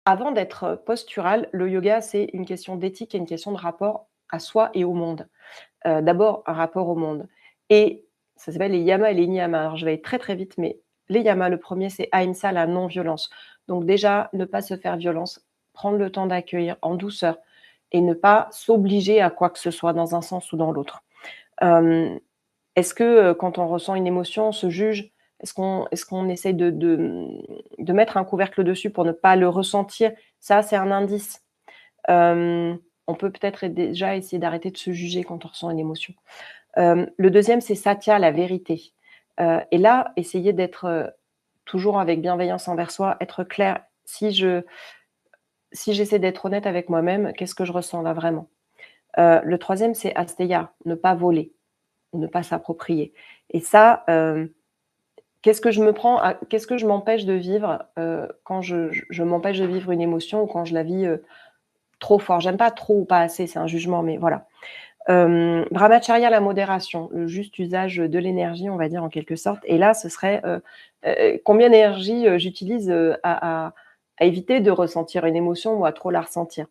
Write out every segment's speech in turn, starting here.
Avant d'être postural, le yoga, c'est une question d'éthique et une question de rapport à soi et au monde. D'abord, un rapport au monde et ça s'appelle les yamas et les niyamas. Alors je vais aller très, très vite, mais les yamas, le premier c'est ahimsa, la non-violence. Donc déjà, ne pas se faire violence, prendre le temps d'accueillir en douceur et ne pas s'obliger à quoi que ce soit dans un sens ou dans l'autre. Hem, est-ce que, quand on ressent une émotion, on se juge? Est-ce qu'on essaye de mettre un couvercle dessus pour ne pas le ressentir? Ça, c'est un indice. Hem, on peut peut-être déjà essayer d'arrêter de se juger quand on ressent une émotion. Le deuxième, c'est satya, la vérité. Et là, essayer d'être, toujours avec bienveillance envers soi, être clair. Si j'essaie d'être honnête avec moi-même, qu'est-ce que je ressens là vraiment? Le troisième, c'est asteya, ne pas voler, ne pas s'approprier. Et ça, qu'est-ce que je m'empêche de vivre, quand je m'empêche de vivre une émotion ou quand je la vis, trop fort? J'aime pas trop ou pas assez, c'est un jugement, mais voilà. Brahmacharya, la modération, le juste usage de l'énergie, on va dire en quelque sorte. Et là, ce serait, combien d'énergie, j'utilise, à éviter de ressentir une émotion ou à trop la ressentir.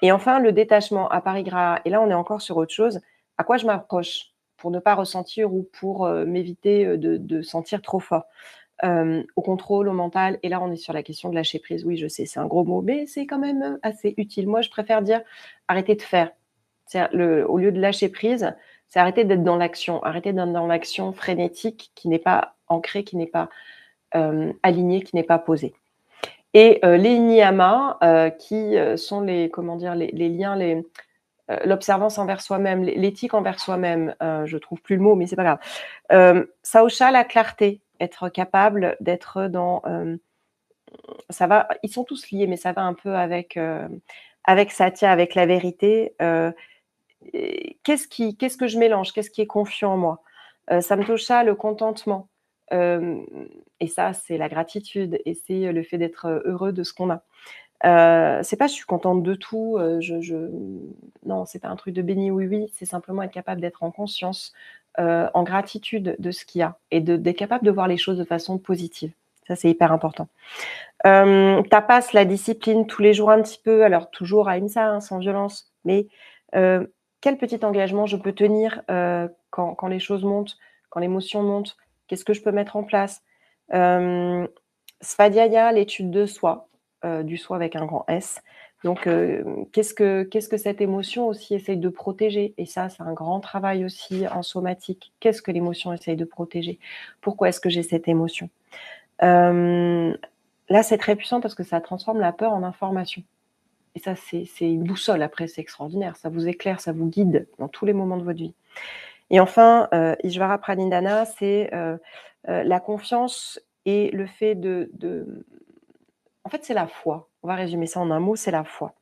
Et enfin, le détachement, aparigraha. Et là, on est encore sur autre chose. À quoi je m'approche pour ne pas ressentir ou pour, m'éviter, de sentir trop fort? Au contrôle, au mental et là, on est sur la question de lâcher prise. Oui, je sais, c'est un gros mot, mais c'est quand même, assez utile. Moi, je préfère dire: «Arrêtez de faire». C'est au lieu de lâcher prise, c'est arrêter d'être dans l'action, arrêter d'être dans l'action frénétique qui n'est pas ancrée, qui n'est pas, alignée, qui n'est pas posée. Et les niyamas, qui, sont les comment dire? Les liens, l'observance envers soi-même, l'éthique envers soi-même, je trouve plus le mot, mais c'est pas grave. Saosha, la clarté, être capable d'être dans, ça va ils sont tous liés, mais ça va un peu avec Satya, avec la vérité. Et qu'est-ce que je mélange? Qu'est-ce qui est confiant en moi? Samtosha, le contentement, hem et ça, c'est la gratitude et c'est, le fait d'être, heureux de ce qu'on a. C'est pas je suis contente de tout, non, c'est pas un truc de béni oui-oui, c'est simplement être capable d'être en conscience, en gratitude de ce qu'il y a et d'être capable de voir les choses de façon positive. Ça, c'est hyper important. Tapas, la discipline tous les jours un petit peu, alors toujours à INSA, hein, sans violence, mais quel petit engagement je peux tenir, quand les choses montent, quand l'émotion monte? Qu'est-ce que je peux mettre en place? Hem, Svadhyaya, l'étude de soi, du soi avec un grand S. Donc qu'est-ce que cette émotion aussi essaye de protéger? Et ça, c'est un grand travail aussi en somatique. Qu'est-ce que l'émotion essaye de protéger? Pourquoi est-ce que j'ai cette émotion? Hem, là, c'est très puissant parce que ça transforme la peur en information et ça, c'est une boussole après, c'est extraordinaire. Ça vous éclaire, ça vous guide dans tous les moments de votre vie. Et enfin, Ishvara Pranidhana, c'est, la confiance et le fait en fait, c'est la foi. On va résumer ça en un mot, c'est la foi.